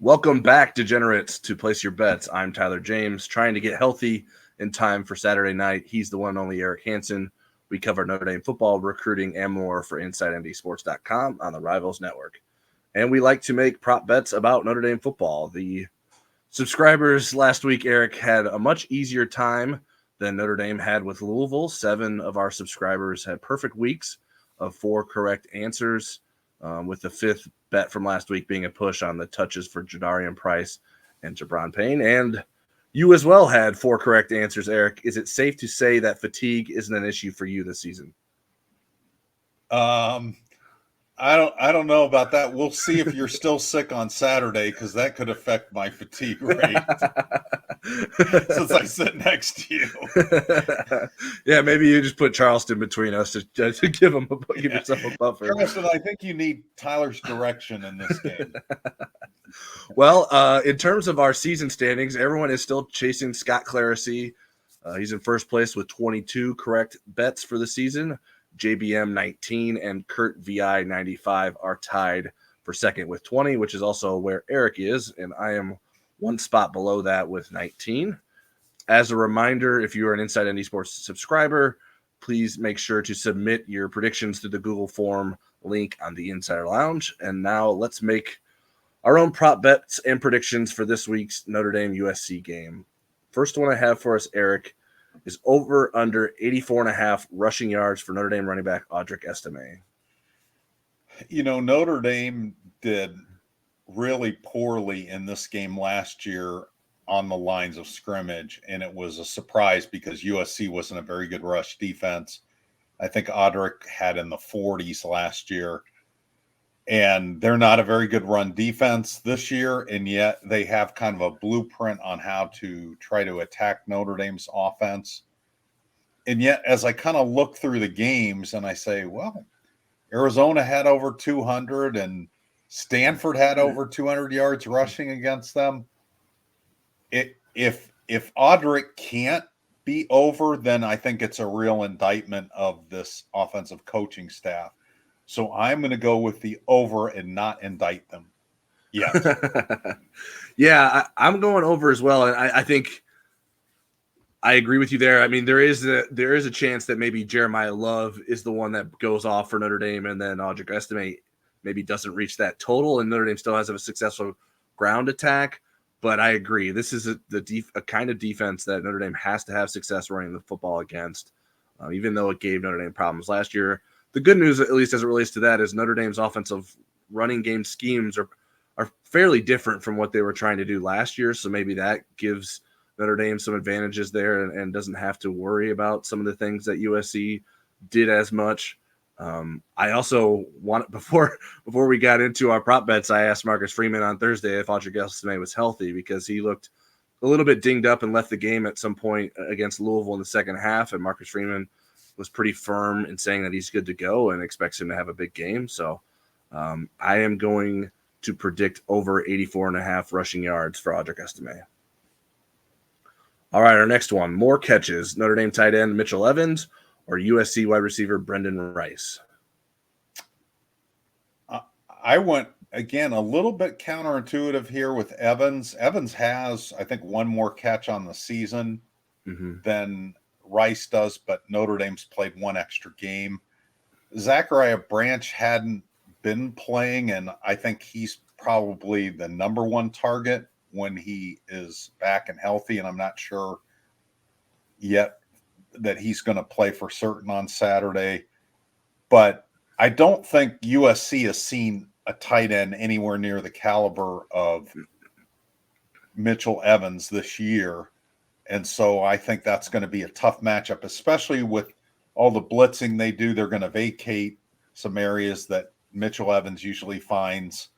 Welcome back, degenerates, to Place Your Bets. I'm Tyler James, trying to get healthy in time for Saturday night. He's the one and only Eric Hansen. We cover Notre Dame football, recruiting, and more for InsideNDSports.com on the Rivals Network. And we like to make prop bets about Notre Dame football. The subscribers last week, Eric, had a much easier time than Notre Dame had with Louisville. 7 of our subscribers had perfect weeks of 4 correct answers, with the 5th bet from last week being a push on the touches for Jadarian Price and Jabron Payne. And you as well had 4 correct answers, Eric. Is it safe to say that fatigue isn't an issue for you this season? I don't know about that. We'll see if you're still sick on Saturday, because that could affect my fatigue rate since I sit next to you. Yeah, maybe you just put Charleston between us to give yourself a buffer. Charleston, I think you need Tyler's direction in this game. Well, in terms of our season standings, everyone is still chasing Scott Claracy. He's in first place with 22 correct bets for the season. JBM 19 and Kurt VI 95 are tied for second with 20, which is also where Eric is, and I am one spot below that with 19. As a reminder, if you are an Inside ND Sports subscriber, please make sure to submit your predictions to the Google form link on the Insider Lounge. And now let's make our own prop bets and predictions for this week's Notre Dame USC game. First one I have for us, Eric, is over under 84.5 rushing yards for Notre Dame running back Audric Estimé. You know, Notre Dame did really poorly in this game last year on the lines of scrimmage, and it was a surprise because USC wasn't a very good rush defense. I think Audric had in the 40s last year, and they're not a very good run defense this year, and yet they have kind of a blueprint on how to try to attack Notre Dame's offense. And yet, as I kind of look through the games and I say, well, Arizona had over 200 and Stanford had over 200 yards rushing against them. If Audric can't be over, then I think it's a real indictment of this offensive coaching staff. So I'm going to go with the over and not indict them. Yeah. Yeah, I'm going over as well. And I think I agree with you there. I mean, there is a chance that maybe Jeremiah Love is the one that goes off for Notre Dame, and then Audric Estimé maybe doesn't reach that total, and Notre Dame still has a successful ground attack. But I agree. This is a kind of defense that Notre Dame has to have success running the football against, even though it gave Notre Dame problems last year. The good news, at least as it relates to that, is Notre Dame's offensive running game schemes are fairly different from what they were trying to do last year. So maybe that gives Notre Dame some advantages there and doesn't have to worry about some of the things that USC did as much. I also want, before we got into our prop bets, I asked Marcus Freeman on Thursday if Audric Estimé was healthy, because he looked a little bit dinged up and left the game at some point against Louisville in the second half. And Marcus Freeman was pretty firm in saying that he's good to go and expects him to have a big game. So I am going to predict over 84.5 rushing yards for Audric Estimé. All right, our next one, more catches. Notre Dame tight end Mitchell Evans or USC wide receiver Brenden Rice? I went, again, a little bit counterintuitive here with Evans. Evans has, I think, one more catch on the season than Rice does, but Notre Dame's played one extra game. Zachariah Branch hadn't been playing, and I think he's probably the number one target when he is back and healthy, and I'm not sure yet that he's going to play for certain on Saturday. But I don't think USC has seen a tight end anywhere near the caliber of Mitchell Evans this year. And so I think that's going to be a tough matchup, especially with all the blitzing they do. They're going to vacate some areas that Mitchell Evans usually finds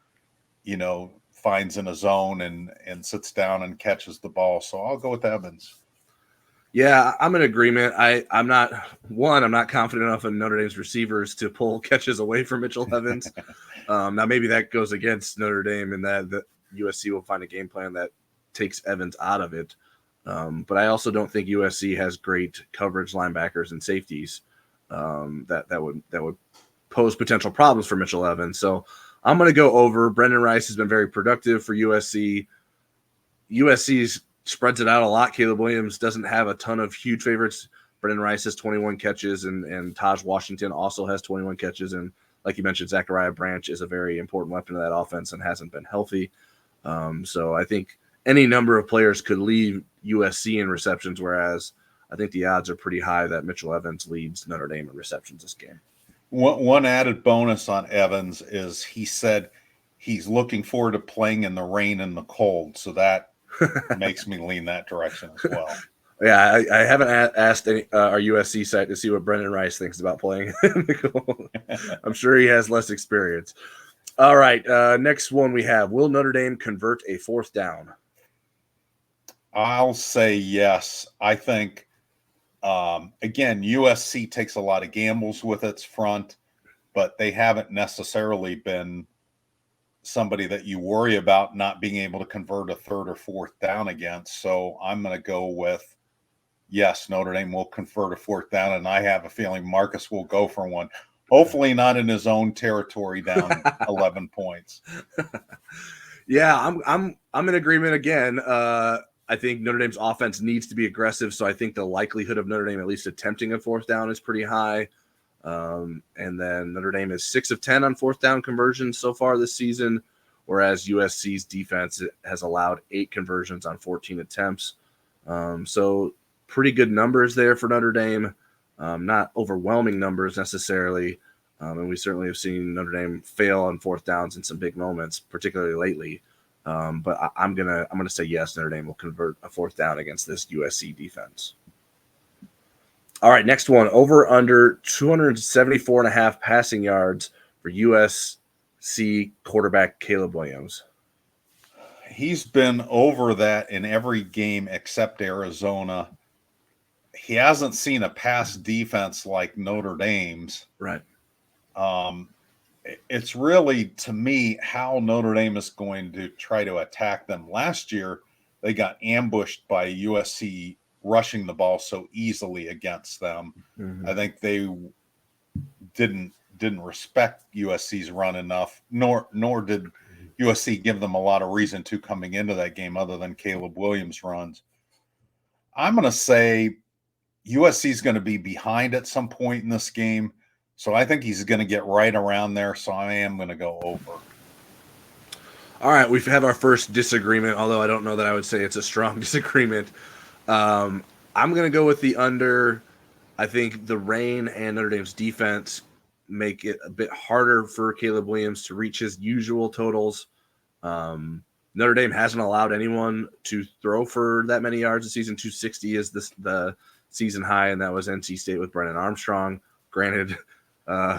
in a zone and sits down and catches the ball. So I'll go with Evans. Yeah, I'm in agreement. I'm not confident enough in Notre Dame's receivers to pull catches away from Mitchell Evans. Now maybe that goes against Notre Dame, and that USC will find a game plan that takes Evans out of it. But I also don't think USC has great coverage linebackers and safeties that would pose potential problems for Mitchell Evans. So I'm going to go over. Brenden Rice has been very productive for USC. USC spreads it out a lot. Caleb Williams doesn't have a ton of huge favorites. Brenden Rice has 21 catches, and Taj Washington also has 21 catches. And like you mentioned, Zachariah Branch is a very important weapon to that offense and hasn't been healthy. So I think any number of players could lead USC in receptions, whereas I think the odds are pretty high that Mitchell Evans leads Notre Dame in receptions this game. One added bonus on Evans is he said he's looking forward to playing in the rain and the cold. So that makes me lean that direction as well. Yeah, I haven't asked our USC site to see what Brenden Rice thinks about playing in the cold. I'm sure he has less experience. All right, next one we have. Will Notre Dame convert a fourth down? I'll say yes. I think, again, USC takes a lot of gambles with its front, but they haven't necessarily been somebody that you worry about not being able to convert a third or fourth down against. So I'm going to go with yes, Notre Dame will convert a fourth down, and I have a feeling Marcus will go for one. Hopefully not in his own territory down 11 points. Yeah, I'm in agreement again. I think Notre Dame's offense needs to be aggressive, so I think the likelihood of Notre Dame at least attempting a fourth down is pretty high. And then Notre Dame is 6 of 10 on fourth down conversions so far this season, whereas USC's defense has allowed 8 conversions on 14 attempts. So pretty good numbers there for Notre Dame. Not overwhelming numbers necessarily. And we certainly have seen Notre Dame fail on fourth downs in some big moments, particularly lately. But I'm gonna say yes, Notre Dame will convert a fourth down against this USC defense. All right, next one. Over under 274.5 passing yards for USC quarterback Caleb Williams. He's been over that in every game except Arizona. He hasn't seen a pass defense like Notre Dame's. Right. It's really, to me, how Notre Dame is going to try to attack them. Last year, they got ambushed by USC rushing the ball so easily against them. Mm-hmm. I think they didn't respect USC's run enough, nor did USC give them a lot of reason to coming into that game other than Caleb Williams runs. I'm going to say USC is going to be behind at some point in this game. So I think he's going to get right around there. So I am going to go over. All right. We've had our first disagreement, although I don't know that I would say it's a strong disagreement. I'm going to go with the under. I think the rain and Notre Dame's defense make it a bit harder for Caleb Williams to reach his usual totals. Notre Dame hasn't allowed anyone to throw for that many yards this season. 260 is the season high, and that was NC State with Brennan Armstrong. Granted,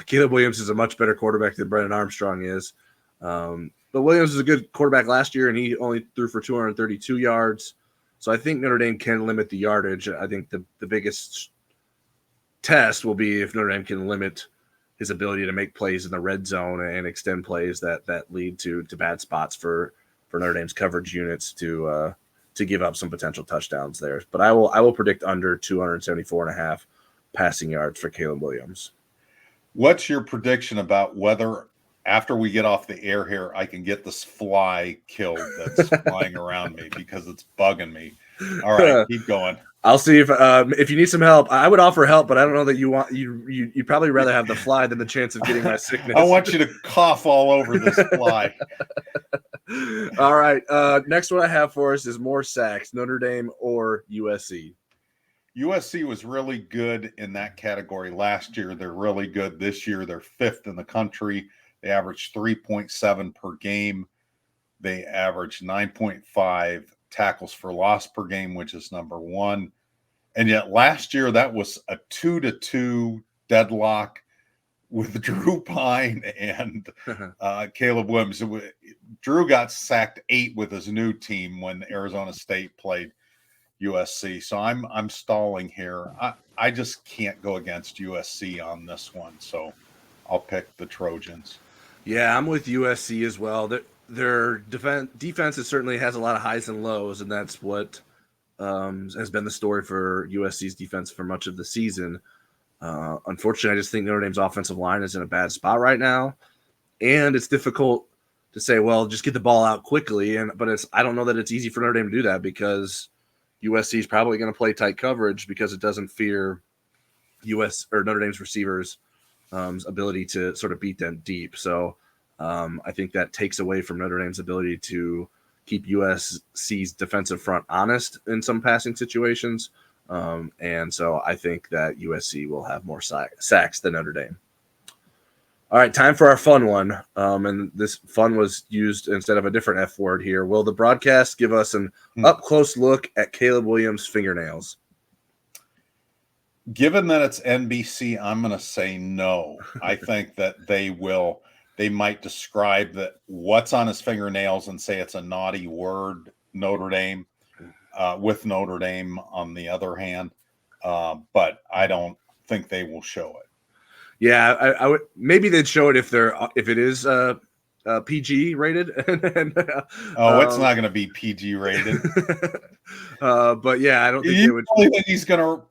Caleb Williams is a much better quarterback than Brennan Armstrong is. But Williams was a good quarterback last year, and he only threw for 232 yards. So I think Notre Dame can limit the yardage. I think the biggest test will be if Notre Dame can limit his ability to make plays in the red zone and extend plays that lead to bad spots for Notre Dame's coverage units to give up some potential touchdowns there. But I will predict under 274.5 passing yards for Caleb Williams. What's your prediction about whether after we get off the air here, I can get this fly killed that's flying around me because it's bugging me? All right, keep going. I'll see if you need some help. I would offer help, but I don't know that you'd probably rather have the fly than the chance of getting my sickness. I want you to cough all over this fly. All right. Next one I have for us is more sacks, Notre Dame or USC. USC was really good in that category last year. They're really good this year. They're 5th in the country. They average 3.7 per game. They average 9.5 tackles for loss per game, which is number 1. And yet last year that was a 2-2 deadlock with Drew Pine and Caleb Williams. Drew got sacked 8 with his new team when Arizona State played USC. So I'm stalling here. I just can't go against USC on this one. So I'll pick the Trojans. Yeah, I'm with USC as well. Their defense certainly has a lot of highs and lows, and that's what has been the story for USC's defense for much of the season. Unfortunately, I just think Notre Dame's offensive line is in a bad spot right now. and it's difficult to say, well, just get the ball out quickly. But I don't know that it's easy for Notre Dame to do that because USC is probably going to play tight coverage because it doesn't fear Notre Dame's receivers' ability to sort of beat them deep. So I think that takes away from Notre Dame's ability to keep USC's defensive front honest in some passing situations. And so I think that USC will have more sacks than Notre Dame. All right, time for our fun one. And this fun was used instead of a different F word here. Will the broadcast give us an up-close look at Caleb Williams' fingernails? Given that it's NBC, I'm going to say no. I think that they might describe what's on his fingernails and say it's a naughty word, Notre Dame, with Notre Dame on the other hand. But I don't think they will show it. Yeah, I would. Maybe they'd show it if it is PG rated. It's not going to be PG rated. But yeah, I don't think they would. Really think he's going to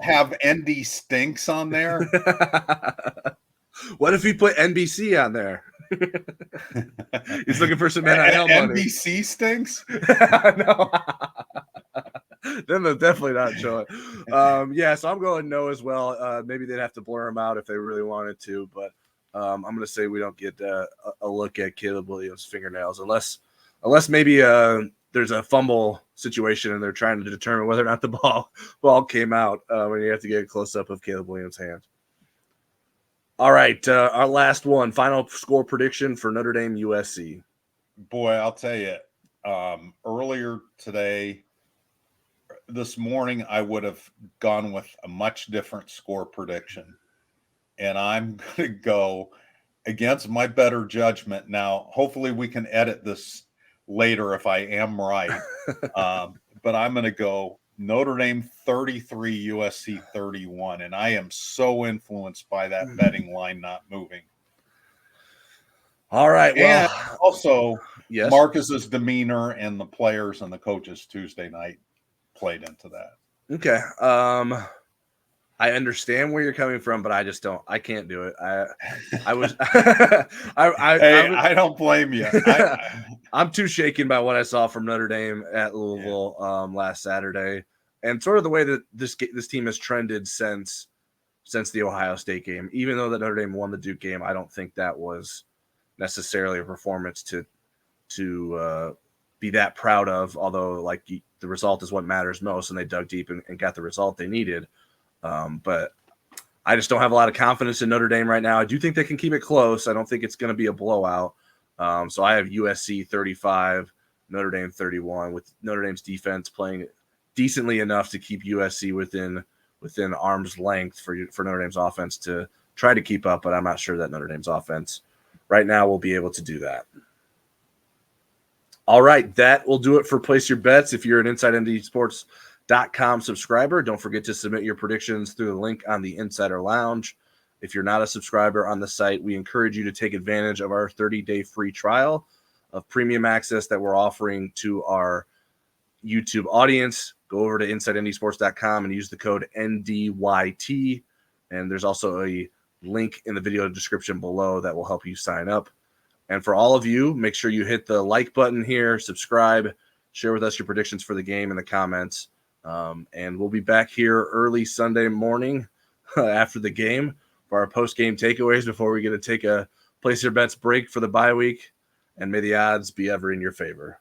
have ND Stinks on there? What if he put NBC on there? He's looking for some NIL money. NBC Stinks? No. Then they'll definitely not show it. Yeah, so I'm going no as well. Maybe they'd have to blur him out if they really wanted to, but I'm going to say we don't get a look at Caleb Williams' fingernails unless maybe there's a fumble situation and they're trying to determine whether or not the ball came out when you have to get a close-up of Caleb Williams' hand. All right, our last one, final score prediction for Notre Dame USC. Boy, I'll tell you, earlier this morning, I would have gone with a much different score prediction. And I'm going to go against my better judgment. Now, hopefully we can edit this later if I am right. But I'm going to go Notre Dame 33, USC 31. And I am so influenced by that betting line not moving. All right. Well, and also, yes. Marcus's demeanor and the players and the coaches Tuesday night played into that. Okay. I understand where you're coming from, but I can't do it. I was I don't blame you. I'm too shaken by what I saw from Notre Dame at Louisville last Saturday, and sort of the way that this team has trended since the Ohio State game. Even though that Notre Dame won the Duke game, I don't think that was necessarily a performance to be that proud of. Although, like, the result is what matters most, and they dug deep and got the result they needed. But I just don't have a lot of confidence in Notre Dame right now. I do think they can keep it close. I don't think it's going to be a blowout. So I have USC 35, Notre Dame 31, with Notre Dame's defense playing decently enough to keep USC within arm's length for Notre Dame's offense to try to keep up. But I'm not sure that Notre Dame's offense right now will be able to do that. All right, that will do it for Place Your Bets. If you're an InsideNDSports.com subscriber, don't forget to submit your predictions through the link on the Insider Lounge. If you're not a subscriber on the site, we encourage you to take advantage of our 30-day free trial of premium access that we're offering to our YouTube audience. Go over to InsideNDSports.com and use the code NDYT. And there's also a link in the video description below that will help you sign up. And for all of you, make sure you hit the like button here, subscribe, share with us your predictions for the game in the comments. And we'll be back here early Sunday morning after the game for our post-game takeaways before we get to take a Place Your Bets break for the bye week. And may the odds be ever in your favor.